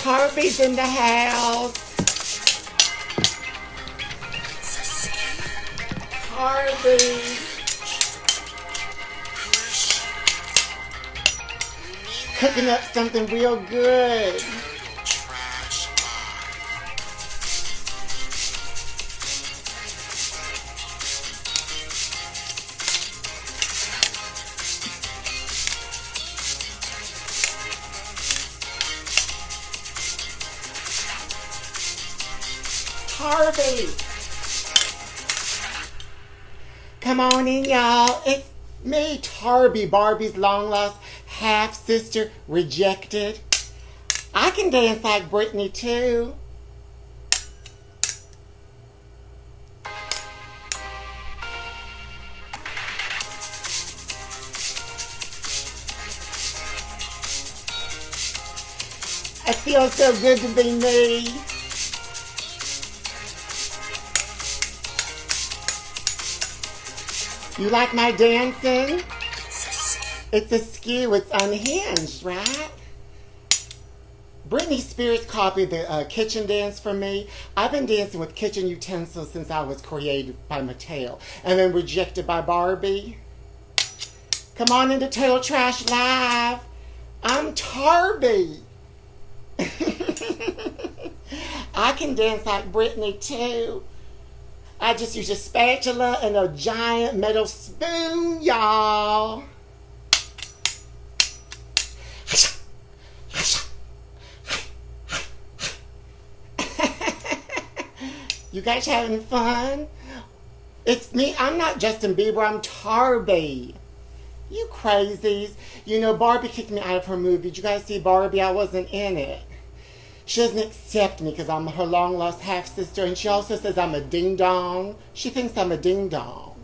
Tarby's in the house. Tarby. Cooking up something real good. Tarbie. Come on in, y'all. It's me, Tarby, Barbie's long-lost half-sister, rejected. I can dance like Britney, too. It feels so good to be me. You like my dancing? It's askew, it's unhinged, right? Britney Spears copied the kitchen dance from me. I've been dancing with kitchen utensils since I was created by Mattel and then rejected by Barbie. Come on into Total Trash Live. I'm Tarby. I can dance like Britney too. I just use a spatula and a giant metal spoon, y'all. You guys having fun? It's me. I'm not Justin Bieber. I'm Tarby. You crazies. You know, Barbie kicked me out of her movie. Did you guys see Barbie? I wasn't in it. She doesn't accept me because I'm her long-lost half-sister, and she also says I'm a ding-dong. She thinks I'm a ding-dong.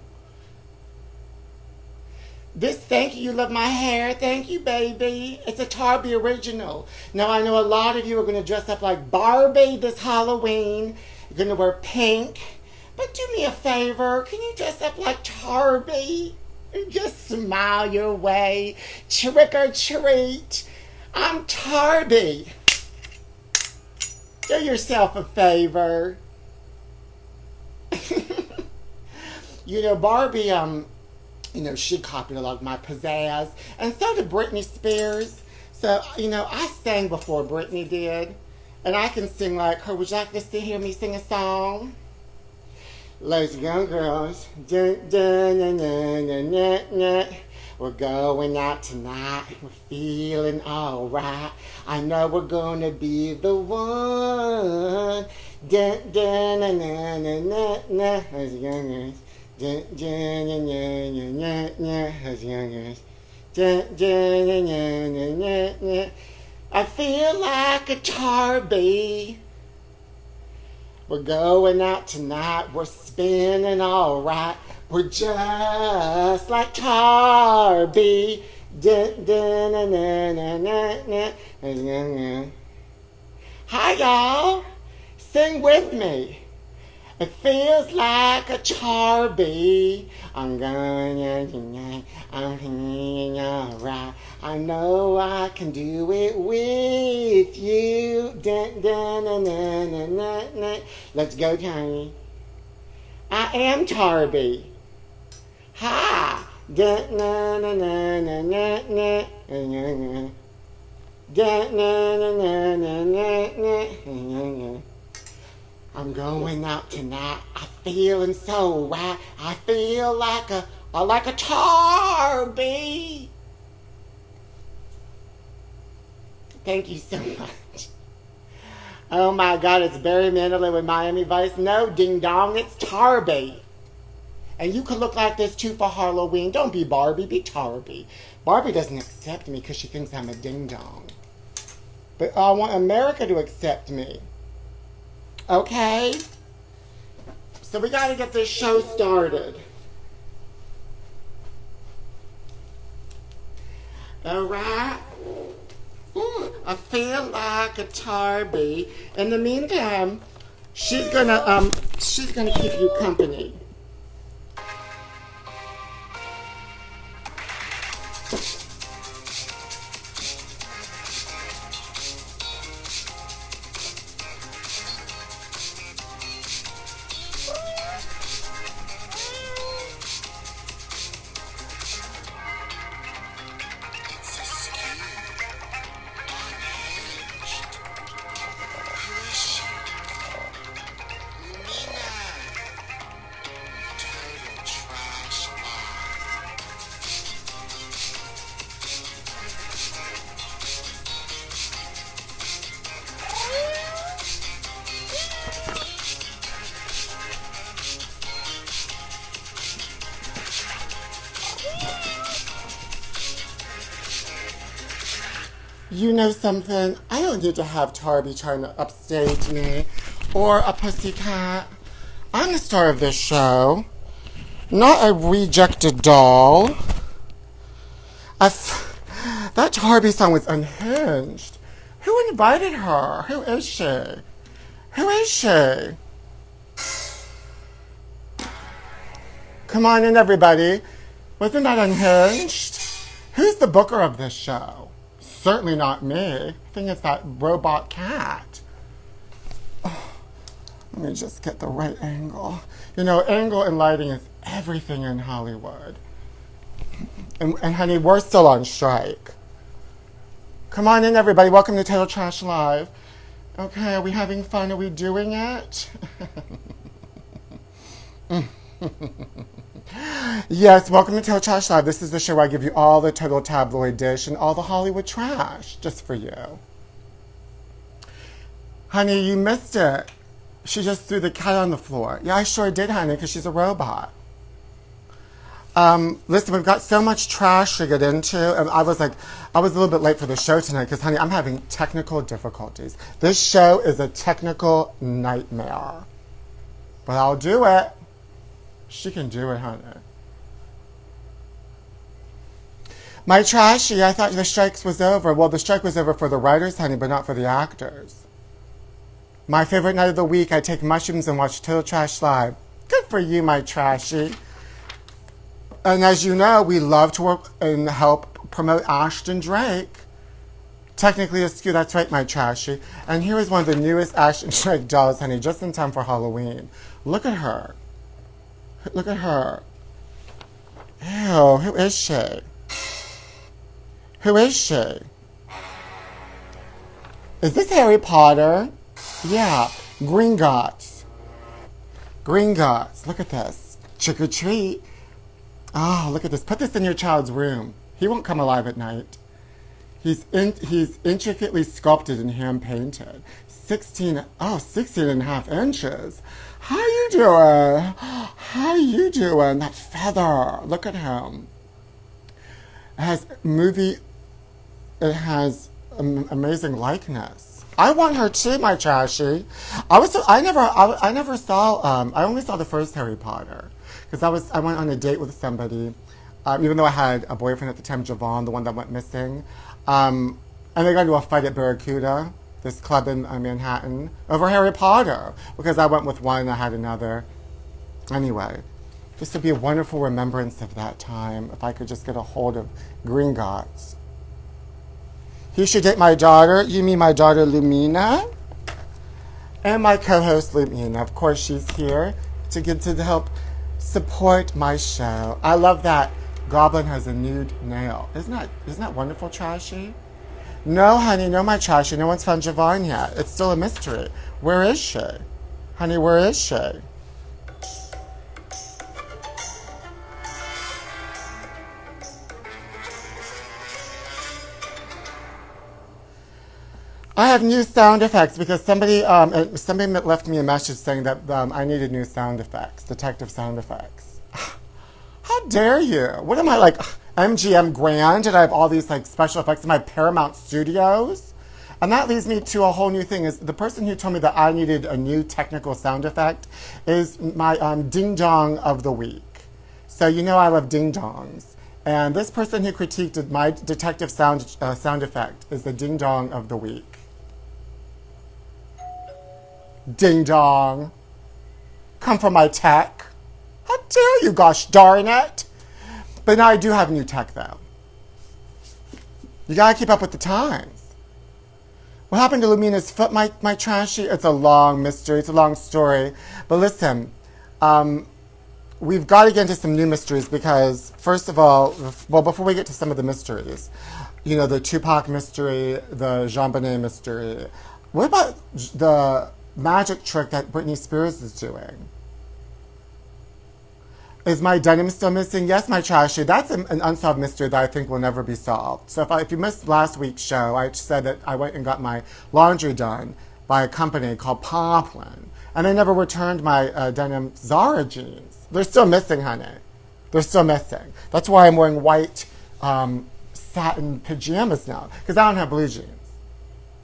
Thank you, you love my hair. Thank you, baby. It's a Tarbie original. Now, I know a lot of you are going to dress up like Barbie this Halloween. You're going to wear pink. But do me a favor. Can you dress up like Tarbie? Just smile your way. Trick or treat. I'm Tarbie. Do yourself a favor. You know, Barbie, you know, she copied a lot of my pizzazz. And so did Britney Spears. So, you know, I sang before Britney did. And I can sing like her. Would you like to hear me sing a song? Let's go, girls. Dun, dun, dun, dun, dun, dun, dun. We're going out tonight. We're feeling alright. I know we're gonna be the one. Dun, dun, dun, dun, dun, dun, dun. As youngers. Dun, dun, dun, dun, dun, dun, dun. As youngers. Dun, dun, dun, dun, dun, dun, dun. I feel like a Tarbie. We're going out tonight. We're spinning alright. We're just like Tarbie. Dun, dun, dun, dun, dun, dun, dun. Hi, y'all. Sing with me. It feels like a Tarbie. I'm going alright. I know I can do it with you. Dun, dun, dun, dun, dun, dun, dun. Let's go, Tony. I am Tarbie. Hi. Dun, dun, dun, dun, dun, dun, dun, dun. Dun, dun, dun, dun, dun, dun, dun. I'm going out tonight. I'm feeling so right. I feel like a Tarbie. Thank you so much. Oh my God, it's Barry Manilow with Miami Vice. No, ding dong, it's Tarbie. And you could look like this too for Halloween. Don't be Barbie, be Tarbie. Barbie doesn't accept me because she thinks I'm a ding dong. But I want America to accept me. Okay? So we gotta get this show started. Alright? I feel like a Tarbie. In the meantime, she's gonna keep you company. You know something? I don't need to have Tarby trying to upstage me or a pussycat. I'm the star of this show, not a rejected doll. That Tarby song was unhinged. Who invited her? Who is she? Who is she? Come on in, everybody. Wasn't that unhinged? Who's the booker of this show? Certainly not me. I think it's that robot cat. Oh, let me just get the right angle. You know, angle and lighting is everything in Hollywood. And honey, we're still on strike. Come on in, everybody. Welcome to Total Trash Live. Okay, are we having fun? Are we doing it? Yes, welcome to Total Trash Live. This is the show where I give you all the total tabloid dish and all the Hollywood trash just for you. Honey, you missed it. She just threw the cat on the floor. Yeah, I sure did, honey, because she's a robot. Listen, we've got so much trash to get into, and I was a little bit late for the show tonight because, honey, I'm having technical difficulties. This show is a technical nightmare. But I'll do it. She can do it, honey. My trashy, I thought the strikes was over. Well, the strike was over for the writers, honey, but not for the actors. My favorite night of the week, I take mushrooms and watch Total Trash Live. Good for you, my trashy. And as you know, we love to work and help promote Ashton Drake. Technically askew, that's right, my trashy. And here is one of the newest Ashton Drake dolls, honey, just in time for Halloween. Look at her. Look at her. Ew, who is she? Who is she? Is this Harry Potter? Yeah, Gringotts. Gringotts, look at this. Trick or treat. Oh, look at this. Put this in your child's room. He won't come alive at night. He's intricately sculpted and hand-painted. 16 and a half inches. How you doing? How you doing? That feather. Look at him. It has amazing likeness. I want her too, my trashy. I never saw, I only saw the first Harry Potter. Because I went on a date with somebody, even though I had a boyfriend at the time, Javon, the one that went missing. And they got into a fight at Barracuda, this club in Manhattan, over Harry Potter. Because I went with one and I had another. Anyway, this would be a wonderful remembrance of that time if I could just get a hold of Gringotts. He should date my daughter. You mean my daughter Lumina? And my co-host Lumina. Of course, she's here to help support my show. I love that Goblin has a nude nail. Isn't that wonderful, trashy? No, honey, no, my trashy. No one's found Javon yet. It's still a mystery. Where is she? Honey, where is she? I have new sound effects because somebody left me a message saying that I needed new sound effects, detective sound effects. How dare you? What am I, like MGM Grand, and I have all these like special effects in my Paramount Studios? And that leads me to a whole new thing. Is the person who told me that I needed a new technical sound effect is my ding dong of the week. So you know I love ding dongs. And this person who critiqued my detective sound effect is the ding dong of the week. Ding dong. Come from my tech. How dare you, gosh darn it. But now I do have new tech, though. You gotta keep up with the times. What happened to Lumina's foot, my trashy? It's a long mystery. It's a long story. But listen, we've got to get into some new mysteries because, first of all, well, before we get to some of the mysteries, you know, the Tupac mystery, the Jean Bonnet mystery, what about the magic trick that Britney Spears is doing? Is my denim still missing? Yes, my trashy. That's an unsolved mystery that I think will never be solved. So if you missed last week's show, I said that I went and got my laundry done by a company called Poplin. And they never returned my denim Zara jeans. They're still missing, honey. They're still missing. That's why I'm wearing white satin pajamas now. Because I don't have blue jeans.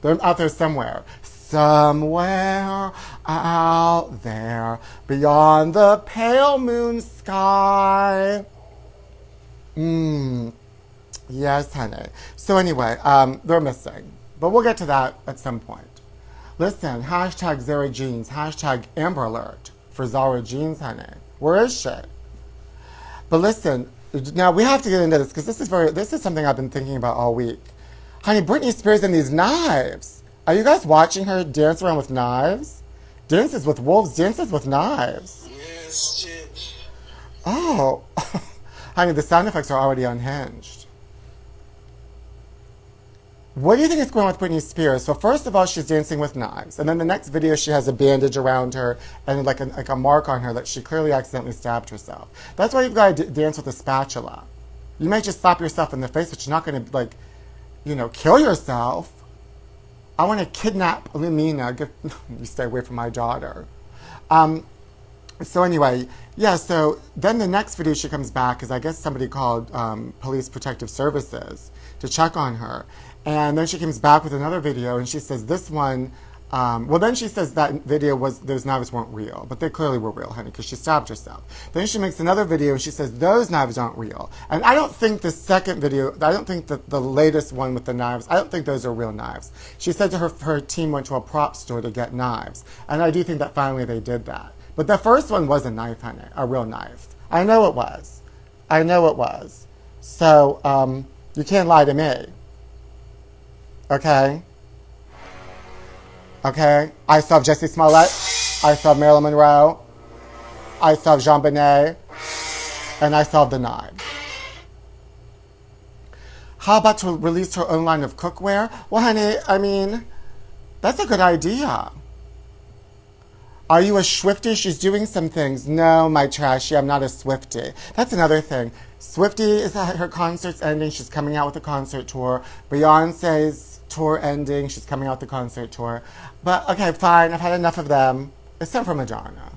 They're out there somewhere. Somewhere out there beyond the pale moon sky. Yes, honey. So anyway, they're missing. But we'll get to that at some point. Listen, hashtag Zara Jeans, hashtag Amber Alert for Zara Jeans, honey. Where is she? But listen, now we have to get into this because this is something I've been thinking about all week. Honey, Britney Spears and these knives. Are you guys watching her dance around with knives? Dances with wolves, dances with knives. Yes, oh, honey, the sound effects are already unhinged. What do you think is going on with Britney Spears? So first of all, she's dancing with knives. And then the next video, she has a bandage around her and like a mark on her that she clearly accidentally stabbed herself. That's why you've got to dance with a spatula. You may just slap yourself in the face, but you're not going to, like, you know, kill yourself. I want to kidnap Lumina. You stay away from my daughter. So anyway, yeah, so then the next video she comes back is, I guess somebody called Police Protective Services to check on her. And then she comes back with another video and she says this one, well then she says that video those knives weren't real, but they clearly were real, honey, because she stabbed herself. Then she makes another video and she says those knives aren't real. And I don't think the second video, I don't think that the latest one with the knives, I don't think those are real knives. She said to her team went to a prop store to get knives. And I do think that finally they did that. But the first one was a knife, honey, a real knife. I know it was. I know it was. So, you can't lie to me. Okay? Okay? I saw Jessie Smollett. I saw Marilyn Monroe. I saw Jean Bonnet. And I saw the knives. How about to release her own line of cookware? Well, honey, I mean, that's a good idea. Are you a Swiftie? She's doing some things. No, my trashy, I'm not a Swiftie. That's another thing. Swiftie is at her concert's ending. She's coming out with a concert tour. Beyonce's tour ending. She's coming out with the concert tour. But, okay, fine. I've had enough of them. It's time for Madonna.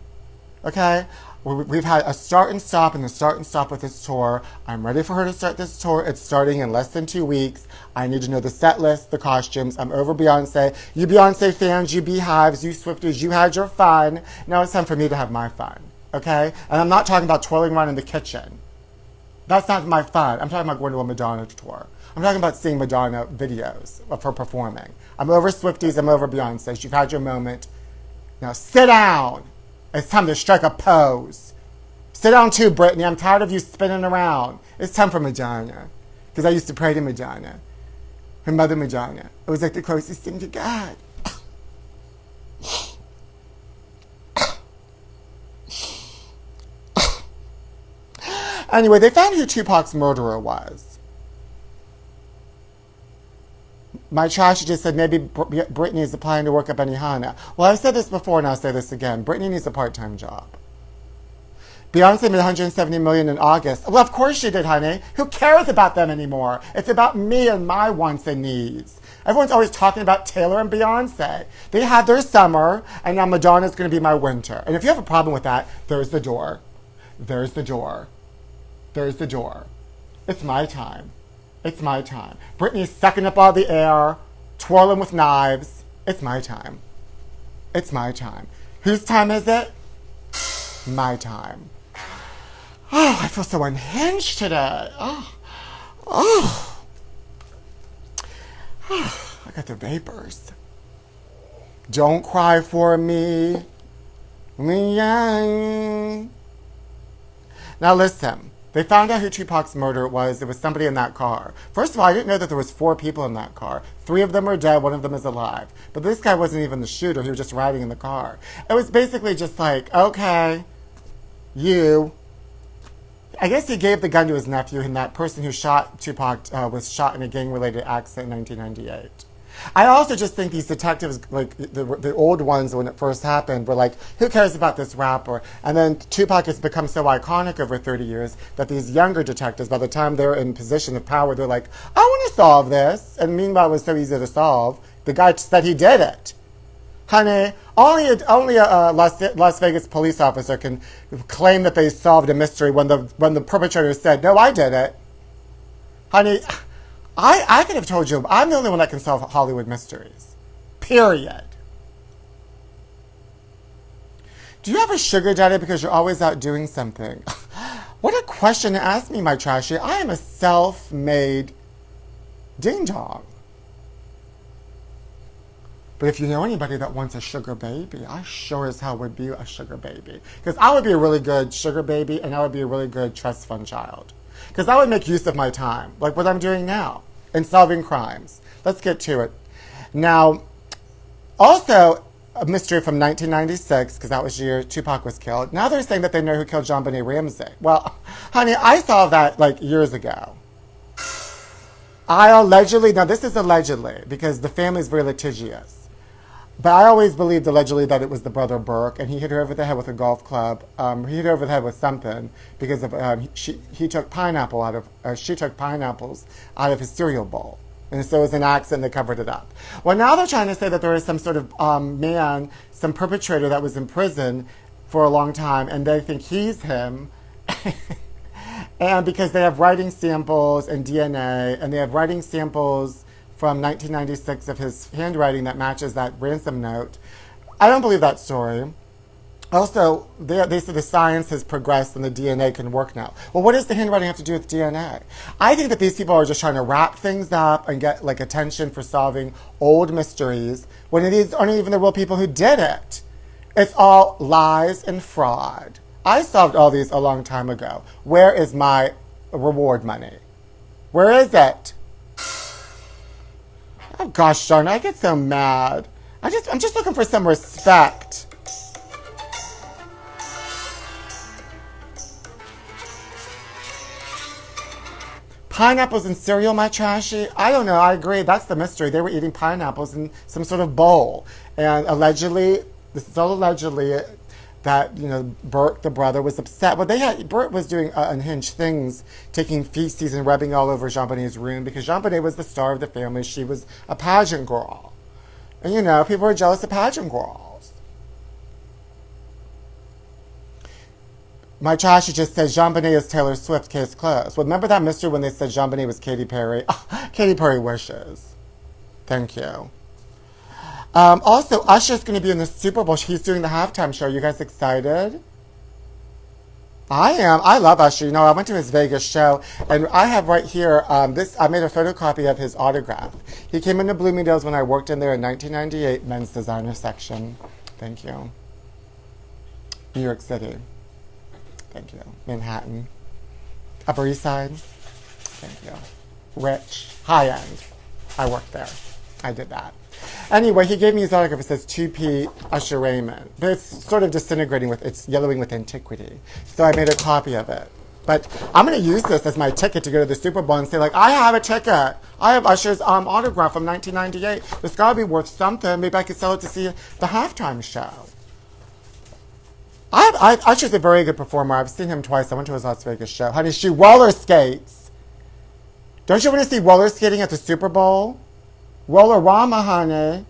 Okay? We've had a start and stop and a start and stop with this tour. I'm ready for her to start this tour. It's starting in less than 2 weeks. I need to know the set list, the costumes. I'm over Beyonce. You Beyonce fans, you beehives, you Swifties, you had your fun. Now it's time for me to have my fun. Okay? And I'm not talking about twirling around in the kitchen. That's not my fun. I'm talking about going to a Madonna tour. I'm talking about seeing Madonna videos of her performing. I'm over Swifties. I'm over Beyonce. You've had your moment. Now sit down. It's time to strike a pose. Sit down too, Britney. I'm tired of you spinning around. It's time for Madonna. Because I used to pray to Madonna. Her mother Madonna. It was like the closest thing to God. Anyway, they found who Tupac's murderer was. My trash just said maybe Britney is applying to work at Benihana. Well, I've said this before and I'll say this again. Britney needs a part-time job. Beyonce made $170 million in August. Well, of course she did, honey. Who cares about them anymore? It's about me and my wants and needs. Everyone's always talking about Taylor and Beyonce. They had their summer, and now Madonna's going to be my winter. And if you have a problem with that, there's the door. There's the door. There's the door. It's my time. It's my time. Britney's sucking up all the air, twirling with knives. It's my time. It's my time. Whose time is it? My time. Oh, I feel so unhinged today. Oh. I got the vapors. Don't cry for me. Now listen. They found out who Tupac's murderer was. It was somebody in that car. First of all, I didn't know that there was 4 people in that car. 3 of them are dead. 1 of them is alive. But this guy wasn't even the shooter. He was just riding in the car. It was basically just like, okay, you. I guess he gave the gun to his nephew, and that person who shot Tupac was shot in a gang-related accident in 1998. I also just think these detectives, like the old ones when it first happened, were like, who cares about this rapper? And then Tupac has become so iconic over 30 years that these younger detectives, by the time they're in position of power, they're like, I want to solve this. And meanwhile, it was so easy to solve. The guy said he did it. Honey, only a Las Vegas police officer can claim that they solved a mystery when the perpetrator said, no, I did it. Honey, I could have told you, I'm the only one that can solve Hollywood mysteries. Period. Do you have a sugar daddy because you're always out doing something? What a question to ask me, my trashy. I am a self-made ding-dong. But if you know anybody that wants a sugar baby, I sure as hell would be a sugar baby. Because I would be a really good sugar baby, and I would be a really good trust fund child. Because I would make use of my time, like what I'm doing now, in solving crimes. Let's get to it. Now, also, a mystery from 1996, because that was the year Tupac was killed. Now they're saying that they know who killed JonBenet Ramsey. Well, honey, I saw that like years ago. I allegedly, now this is allegedly, because the family's very litigious. But I always believed allegedly that it was the brother Burke, and he hit her over the head with a golf club. He hit her over the head with something because of he took pineapple out of she took pineapples out of his cereal bowl, and so it was an accident. They covered it up. Well, now they're trying to say that there is some sort of man, some perpetrator that was in prison for a long time, and they think he's him. And because they have writing samples and DNA, and they have writing samples from 1996 of his handwriting that matches that ransom note. I don't believe that story. Also, they say the science has progressed and the DNA can work now. Well, what does the handwriting have to do with DNA? I think that these people are just trying to wrap things up and get like attention for solving old mysteries when these aren't even the real people who did it. It's all lies and fraud. I solved all these a long time ago. Where is my reward money? Where is it? Oh gosh darn it, I get so mad. I'm just looking for some respect. Pineapples in cereal, my trashy? I don't know, I agree, that's the mystery. They were eating pineapples in some sort of bowl. And allegedly, this is all allegedly, that, you know, Bert, the brother, was upset. Well, Bert was doing unhinged things, taking feces and rubbing all over JonBenet's room because JonBenet was the star of the family. She was a pageant girl. And, you know, people are jealous of pageant girls. My trashy just says JonBenet is Taylor Swift, case closed. Well, remember that mystery when they said JonBenet was Katy Perry? Oh, Katy Perry wishes. Thank you. Also, Usher's going to be in the Super Bowl. He's doing the halftime show. You guys excited? I am. I love Usher. You know, I went to his Vegas show, and I have right here, I made a photocopy of his autograph. He came into Bloomingdale's when I worked in there in 1998, men's designer section. Thank you. New York City. Thank you. Manhattan. Upper East Side. Thank you. Rich. High end. I worked there. I did that. Anyway, he gave me his autograph. It says 2P Usher Raymond. But it's sort of disintegrating it's yellowing with antiquity. So I made a copy of it. But I'm going to use this as my ticket to go to the Super Bowl and say, like, I have a ticket. I have Usher's autograph from 1998. It's got to be worth something. Maybe I could sell it to see the halftime show. Usher's a very good performer. I've seen him twice. I went to his Las Vegas show. Honey, she roller skates. Don't you want to see roller skating at the Super Bowl? Rollerama, honey.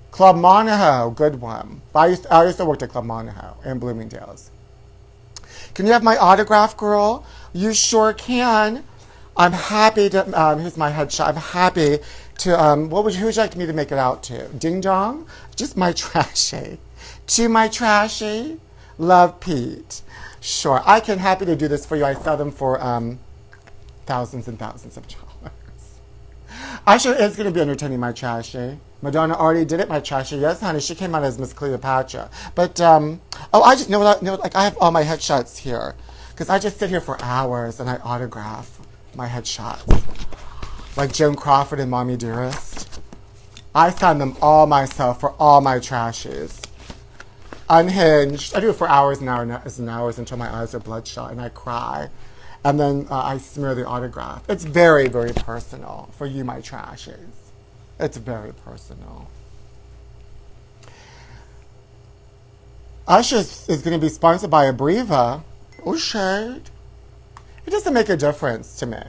Club Monaco, good one. I used to work at Club Monaco in Bloomingdale's. Can you have my autograph, girl? You sure can. I'm happy to, here's my headshot. I'm happy to, who would you like me to make it out to? Ding Dong? Just my trashy. To my trashy, love Pete. Sure, I can happy to do this for you. I sell them for thousands and thousands of dollars. Usher is going to be entertaining, my trashy. Madonna already did it, my trashy. Yes, honey, she came out as Miss Cleopatra. But, I just know like I have all my headshots here. Because I just sit here for hours and I autograph my headshots. Like Joan Crawford and Mommy Dearest. I sign them all myself for all my trashies. Unhinged. I do it for hours and hours and hours until my eyes are bloodshot and I cry. And then I smear the autograph. It's very, very personal for you, my trashies. It's very personal. Usher is going to be sponsored by Abreva. Oh, shade. It doesn't make a difference to me.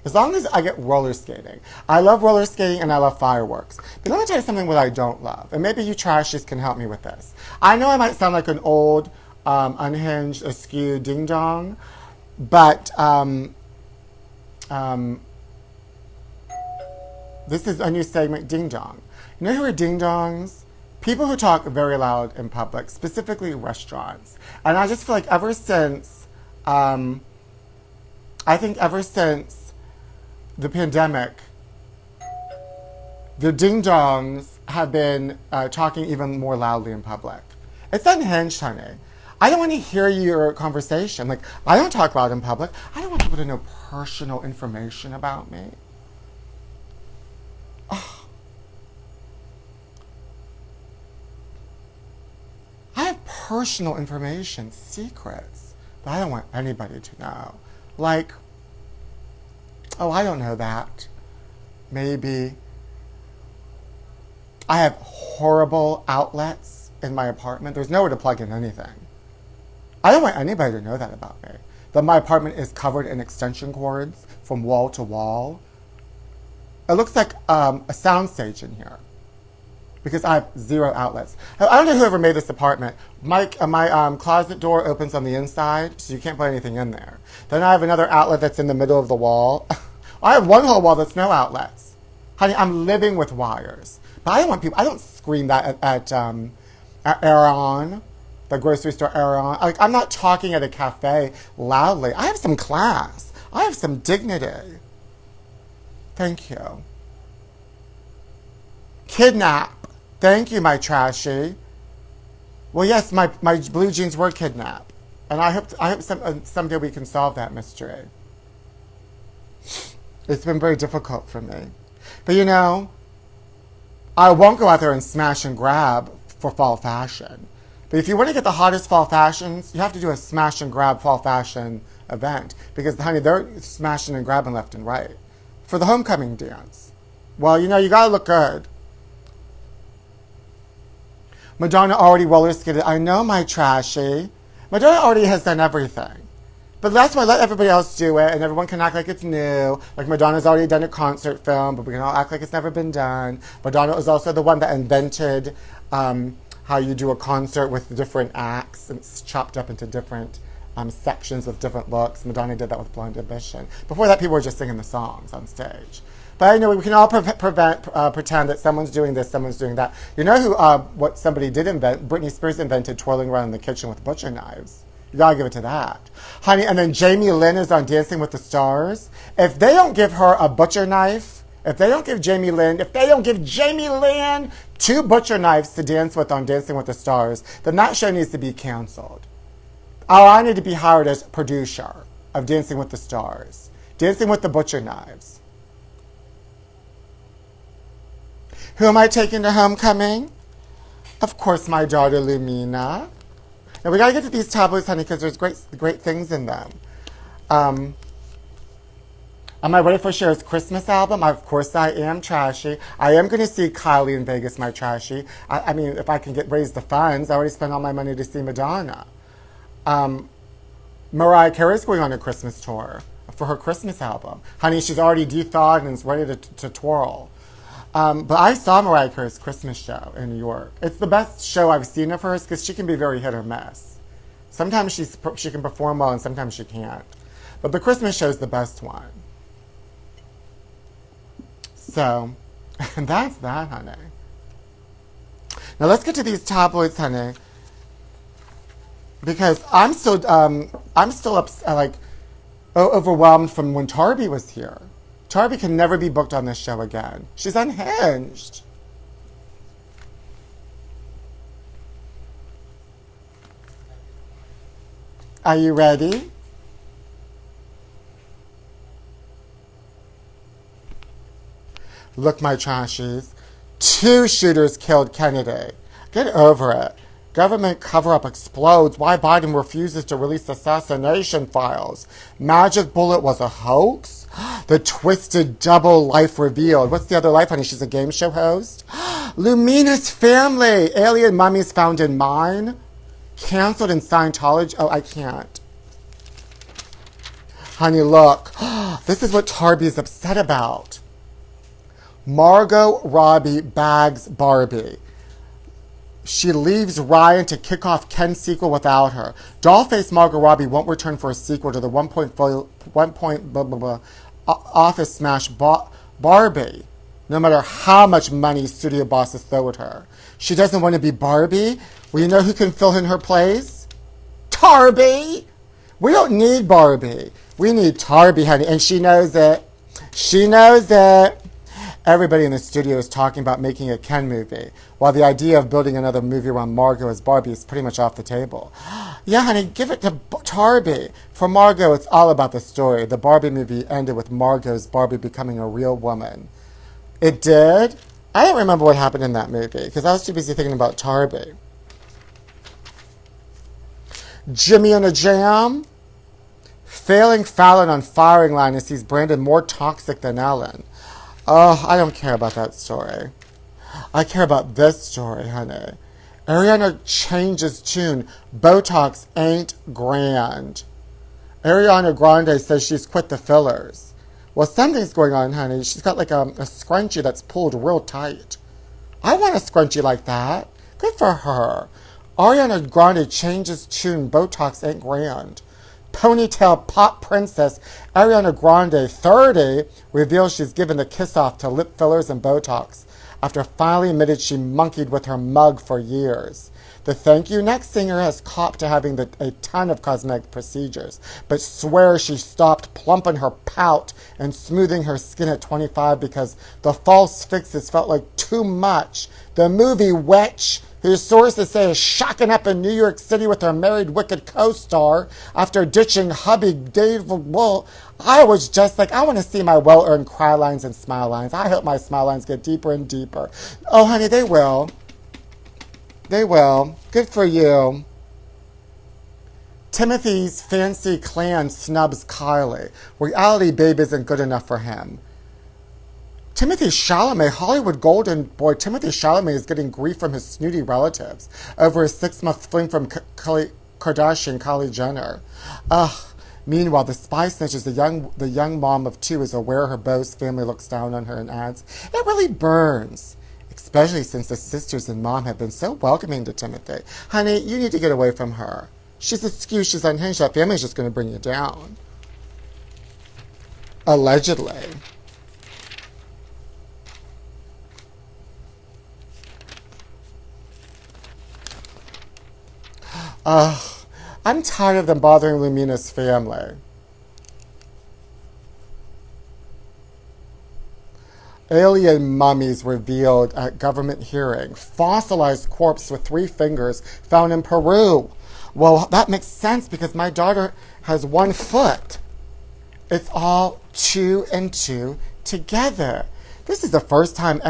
As long as I get roller skating. I love roller skating and I love fireworks. But let me tell you something that I don't love. And maybe you trashies can help me with this. I know I might sound like an old, unhinged, askew ding-dong. But This is a new segment, Ding Dong. You know who are ding dongs? People who talk very loud in public, specifically restaurants. And I just feel like ever since, ever since the pandemic, the ding dongs have been talking even more loudly in public. It's unhinged, honey. I don't want to hear your conversation. Like, I don't talk loud in public. I don't want people to know personal information about me. Oh. I have personal information, secrets, that I don't want anybody to know. Like, oh, I don't know that. Maybe I have horrible outlets in my apartment. There's nowhere to plug in anything. I don't want anybody to know that about me. That my apartment is covered in extension cords from wall to wall. It looks like a soundstage in here because I have 0 outlets. I don't know whoever made this apartment. My closet door opens on the inside, so you can't put anything in there. Then I have another outlet that's in the middle of the wall. I have one whole wall that's no outlets. Honey, I'm living with wires. But I don't want people, I don't scream that at Aeron, the grocery store Aeron. Like, I'm not talking at a cafe loudly. I have some class. I have some dignity. Thank you. Kidnap. Thank you, my trashy. Well, yes, my blue jeans were kidnapped. And I hope someday we can solve that mystery. It's been very difficult for me. But you know, I won't go out there and smash and grab for fall fashion. But if you want to get the hottest fall fashions, you have to do a smash and grab fall fashion event. Because, honey, they're smashing and grabbing left and right. For the homecoming dance. Well, you know, you gotta look good. Madonna already roller skated. I know, my trashy. Madonna already has done everything. But that's why let everybody else do it, and everyone can act like it's new. Like, Madonna's already done a concert film, but we can all act like it's never been done. Madonna was also the one that invented how you do a concert with different acts, and it's chopped up into different sections with different looks. Madonna did that with Blonde Ambition. Before that, people were just singing the songs on stage. But I know we can all pretend that someone's doing this, someone's doing that. You know who? What somebody did invent? Britney Spears invented twirling around in the kitchen with butcher knives. You gotta give it to that, honey. And then Jamie Lynn is on Dancing with the Stars. If they don't give her a butcher knife, if they don't give Jamie Lynn 2 butcher knives to dance with on Dancing with the Stars, then that show needs to be canceled. Oh, I need to be hired as producer of Dancing with the Stars. Dancing with the butcher knives. Who am I taking to homecoming? Of course, my daughter Lumina. Now we gotta get to these tabloids, honey, because there's great things in them. Am I ready for Cher's Christmas album? Of course I am, trashy. I am going to see Kylie in Vegas, my trashy. I mean, if I can raise the funds, I already spent all my money to see Madonna. Mariah Carey's going on a Christmas tour for her Christmas album. Honey, she's already de-thawed and is ready to twirl. But I saw Mariah Carey's Christmas show in New York. It's the best show I've seen of hers because she can be very hit or miss. Sometimes she can perform well and sometimes she can't. But the Christmas show is the best one. So, and that's that, honey. Now let's get to these tabloids, honey. Because I'm still overwhelmed from when Tarby was here. Tarby can never be booked on this show again. She's unhinged. Are you ready? Look, my trashies. 2 shooters killed Kennedy. Get over it. Government cover-up explodes. Why Biden refuses to release assassination files. Magic Bullet was a hoax? The twisted double life revealed. What's the other life, honey? She's a game show host? Lumina's family. Alien mummies found in mine. Canceled in Scientology. Oh, I can't. Honey, look. This is what Tarby is upset about. Margot Robbie bags Barbie. She leaves Ryan to kick off Ken's sequel without her. Dollface Margot Robbie won't return for a sequel to the 1 point office smash Barbie. no matter how much money studio bosses throw at her. She doesn't want to be Barbie. Well, you know who can fill in her place? Tarby! We don't need Barbie. We need Tarby, honey, and she knows it. She knows it. Everybody in the studio is talking about making a Ken movie, while the idea of building another movie around Margot as Barbie is pretty much off the table. Yeah, honey, give it to Tarby. For Margot, it's all about the story. The Barbie movie ended with Margot's Barbie becoming a real woman. It did? I don't remember what happened in that movie, because I was too busy thinking about Tarby. Jimmy and a Jam? Failing Fallon on firing line as he's branded more toxic than Ellen. Oh, I don't care about that story. I care about this story, honey. Ariana changes tune. Botox ain't grand. Ariana Grande says she's quit the fillers. Well, something's going on, honey. She's got like a scrunchie that's pulled real tight. I want a scrunchie like that. Good for her. Ariana Grande changes tune. Botox ain't grand. Ponytail pop princess Ariana Grande, 30, reveals she's given the kiss-off to lip fillers and Botox after finally admitted she monkeyed with her mug for years. The Thank You Next singer has copped to having a ton of cosmetic procedures, but swears she stopped plumping her pout and smoothing her skin at 25 because the false fixes felt like too much. The movie Witch, whose sources say is shocking up in New York City with her married Wicked co-star after ditching hubby Dave Wool. I was just like, I want to see my well-earned cry lines and smile lines. I hope my smile lines get deeper and deeper. Oh, honey, they will. They will. Good for you. Timothy's fancy clan snubs Kylie. Reality babe isn't good enough for him. Timothy Chalamet, Hollywood golden boy Timothy Chalamet is getting grief from his snooty relatives over his 6-month fling from Kardashian Kylie Jenner. Meanwhile, the spy snitches, the young mom of 2 is aware her beau's family looks down on her and adds, "It really burns." Especially since the sisters and mom have been so welcoming to Timothy. Honey, you need to get away from her. She's askew, she's unhinged. That family's just going to bring you down. Allegedly. I'm tired of them bothering Lumina's family. Alien mummies revealed at government hearing. Fossilized corpse with 3 fingers found in Peru. Well, that makes sense because my daughter has 1 foot. It's all 2 and 2 together. This is the first time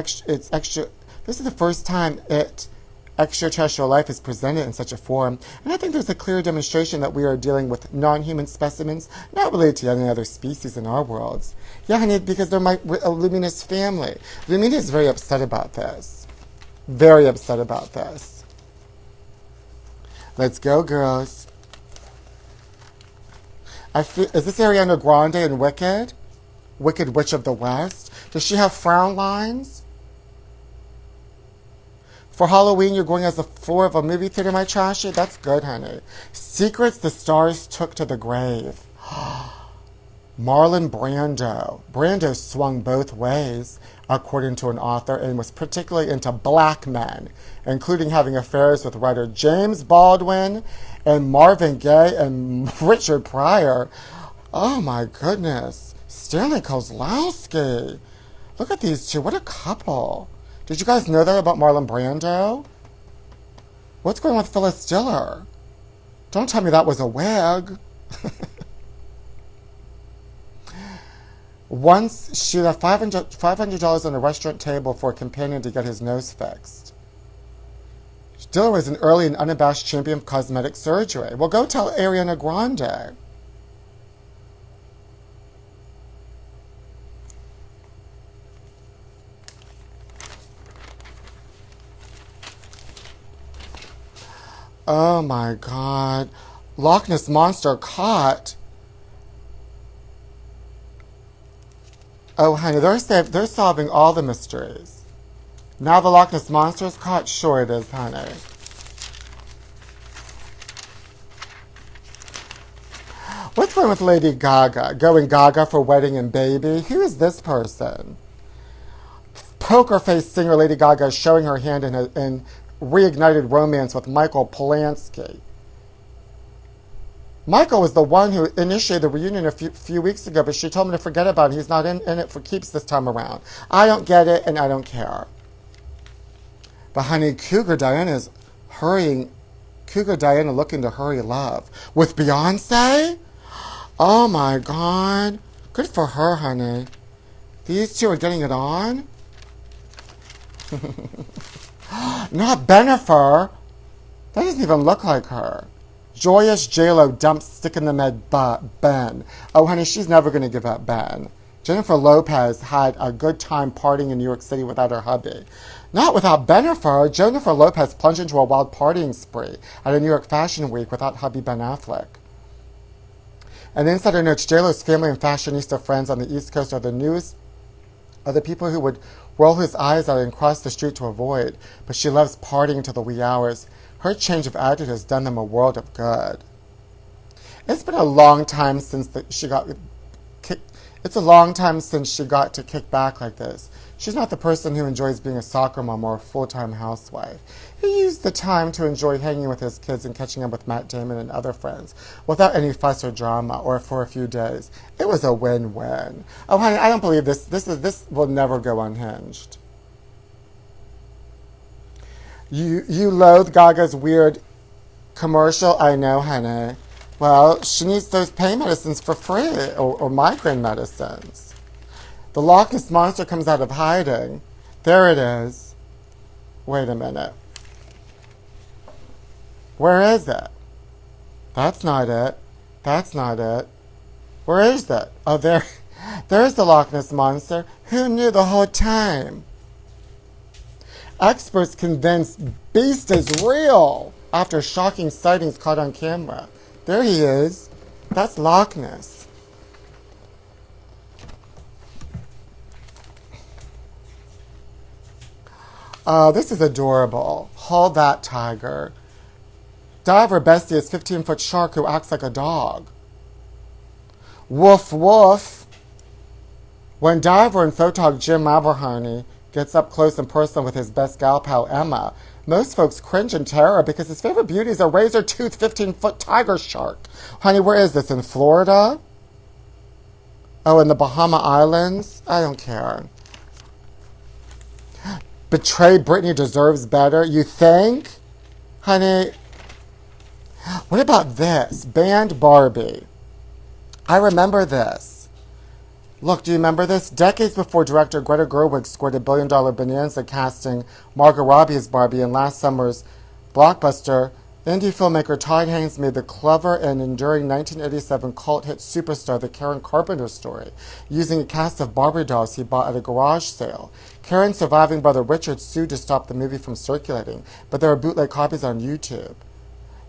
extraterrestrial life is presented in such a form, and I think there's a clear demonstration that we are dealing with non-human specimens, not related to any other species in our worlds. Yeah, honey, because they're my Lumina's family. Lumina is very upset about this. Very upset about this. Let's go, girls. Is this Ariana Grande in Wicked? Wicked Witch of the West? Does she have frown lines? For Halloween, you're going as the floor of a movie theater, my trashy? That's good, honey. Secrets the stars took to the grave. Marlon Brando. Brando swung both ways, according to an author, and was particularly into black men, including having affairs with writer James Baldwin and Marvin Gaye and Richard Pryor. Oh, my goodness. Stanley Kozlowski. Look at these 2. What a couple. Did you guys know that about Marlon Brando? What's going on with Phyllis Diller? Don't tell me that was a wig. Once she left $500 on a restaurant table for a companion to get his nose fixed. Diller was an early and unabashed champion of cosmetic surgery. Well, go tell Ariana Grande. Oh my God. Loch Ness Monster caught. Oh, honey, they're solving all the mysteries. Now the Loch Ness Monster is caught? Sure it is, honey. What's going on with Lady Gaga? Going Gaga for wedding and baby? Who is this person? poker face singer Lady Gaga is showing her hand in reignited romance with Michael Polanski. Michael was the one who initiated the reunion a few weeks ago, but she told me to forget about it. He's not in it for keeps this time around. I don't get it, and I don't care. But honey, Cougar Diana is hurrying. Cougar Diana looking to hurry love with Beyonce. Oh my God, good for her, honey. These two are getting it on. Not Bennifer. That doesn't even look like her. Joyous J-Lo dumps stick in the mud Ben. Oh, honey, she's never going to give up Ben. Jennifer Lopez had a good time partying in New York City without her hubby. Not without Bennifer. Jennifer Lopez plunged into a wild partying spree at a New York Fashion Week without hubby Ben Affleck. And insider notes, J-Lo's family and fashionista friends on the East Coast are the people who would roll his eyes out and cross the street to avoid. But she loves partying till the wee hours. Her change of attitude has done them a world of good. It's been a long time since she got to kick back like this. She's not the person who enjoys being a soccer mom or a full-time housewife. He used the time to enjoy hanging with his kids and catching up with Matt Damon and other friends without any fuss or drama or for a few days. It was a win-win. Oh, honey, I don't believe this. This will never go unhinged. You loathe Gaga's weird commercial? I know, honey. Well, she needs those pain medicines for free, or migraine medicines. The Loch Ness Monster comes out of hiding. There it is. Wait a minute. Where is it? That's not it. That's not it. Where is it? Oh, there's the Loch Ness Monster. Who knew the whole time? Experts convinced Beast is real after shocking sightings caught on camera. There he is. That's Loch Ness. This is adorable. Hold that, tiger. Diver Bestie is 15-foot shark who acts like a dog. Woof woof. When diver and photog Jim Aberharney gets up close and personal with his best gal pal Emma, most folks cringe in terror because his favorite beauty is a razor-toothed 15-foot tiger shark. Honey, where is this? In Florida? Oh, in the Bahama Islands? I don't care. Betray Britney deserves better, you think? Honey, what about this? Banned Barbie. I remember this. Look, do you remember this? Decades before director Greta Gerwig scored a billion-dollar bonanza casting Margot Robbie as Barbie in last summer's blockbuster, indie filmmaker Todd Haynes made the clever and enduring 1987 cult hit Superstar, the Karen Carpenter story, using a cast of Barbie dolls he bought at a garage sale. Karen's surviving brother Richard sued to stop the movie from circulating, but there are bootleg copies on YouTube.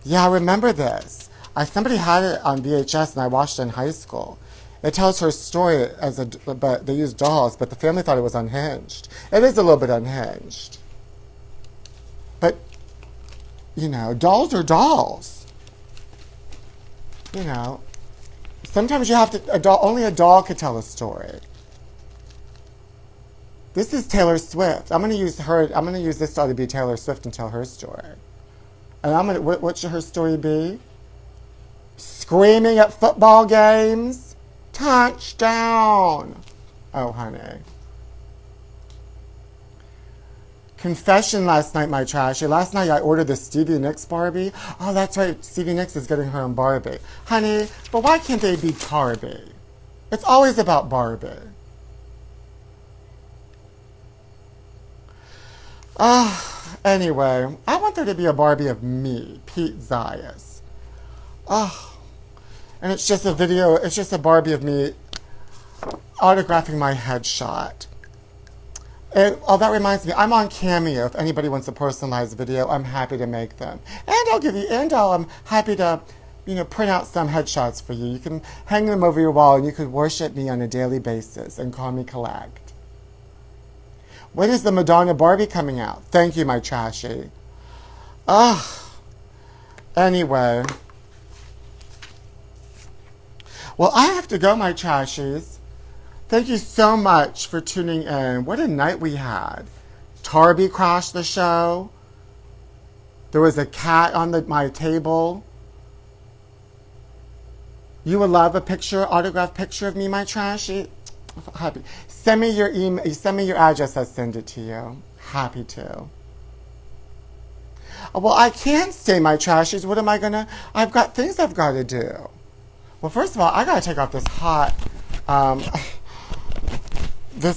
Yeah, I remember this. Somebody had it on VHS and I watched it in high school. It tells her story but they used dolls, but the family thought it was unhinged. It is a little bit unhinged. But, you know, dolls are dolls. You know, sometimes you have to, only a doll could tell a story. This is Taylor Swift. I'm going to use this doll to be Taylor Swift and tell her story. And what should her story be? Screaming at football games? Touchdown! Oh, honey. Confession last night, my trashy. Last night I ordered the Stevie Nicks Barbie. Oh, that's right. Stevie Nicks is getting her own Barbie. Honey, but why can't they be Tarbie? It's always about Barbie. Anyway, I want there to be a Barbie of me, Pete Zayas. And it's just a video, it's just a Barbie of me autographing my headshot. And, that reminds me, I'm on Cameo. If anybody wants a personalized video, I'm happy to make them. And I'm happy to, print out some headshots for you. You can hang them over your wall and you could worship me on a daily basis and call me collect. When is the Madonna Barbie coming out? Thank you, my trashy. Anyway. Well, I have to go, my trashies. Thank you so much for tuning in. What a night we had. Tarby crashed the show. There was a cat on my table. You would love a picture, autographed picture of me, my trashy. Happy. Send me your email. Send me your address. I'll send it to you. Happy to. Well, I can't stay, my trashies. What am I gonna? I've got things I've got to do. Well, first of all, I gotta take off this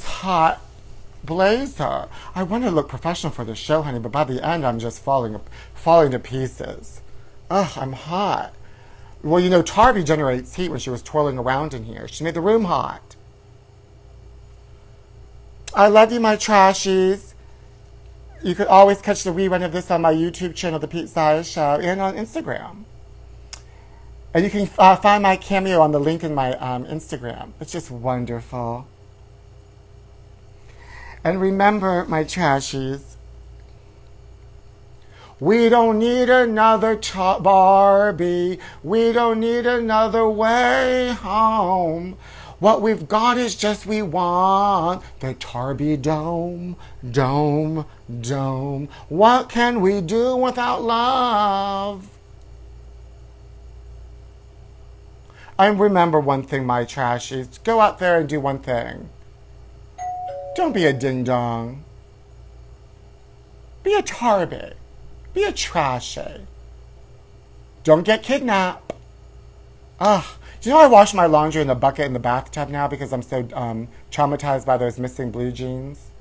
hot, blazer. I want to look professional for the show, honey, but by the end, I'm just falling to pieces. Ugh, I'm hot. Well, you know, Tarbie generates heat when she was twirling around in here. She made the room hot. I love you, my trashies. You could always catch the rerun of this on my YouTube channel, The Pete Zaya Show, and on Instagram. And you can find my cameo on the link in my Instagram. It's just wonderful. And remember, my trashies, we don't need another Barbie. We don't need another way home. What we've got is just we want the Tarby dome, dome, dome. What can we do without love? And remember one thing, my trashies. Go out there and do one thing. Don't be a ding-dong. Be a Tarby. Be a trashy. Don't get kidnapped. Ugh. Do you know I wash my laundry in the bucket in the bathtub now because I'm so traumatized by those missing blue jeans?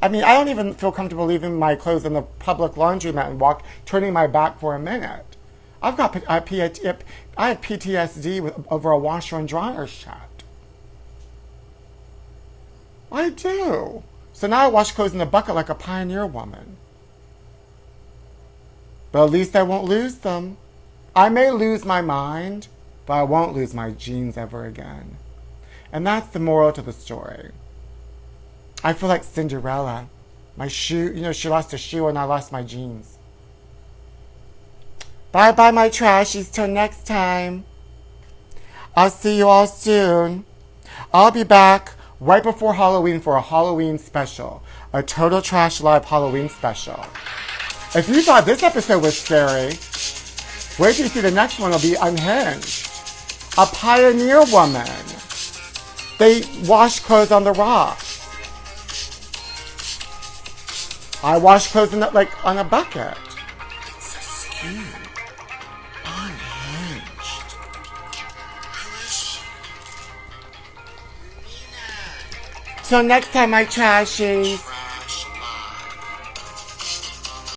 I mean, I don't even feel comfortable leaving my clothes in the public laundromat and turning my back for a minute. I have PTSD over a washer and dryer shut. I do. So now I wash clothes in the bucket like a pioneer woman. But at least I won't lose them. I may lose my mind, but I won't lose my jeans ever again. And that's the moral to the story. I feel like Cinderella. My shoe, you know, she lost her shoe and I lost my jeans. Bye-bye, my trashies. Till next time. I'll see you all soon. I'll be back right before Halloween for a Halloween special. A Total Trash Live Halloween special. If you thought this episode was scary, wait till you see the next one. Will be Unhinged. A pioneer woman. They wash clothes on the rocks. I wash clothes on a bucket. Unhinged. So next time, my trashies.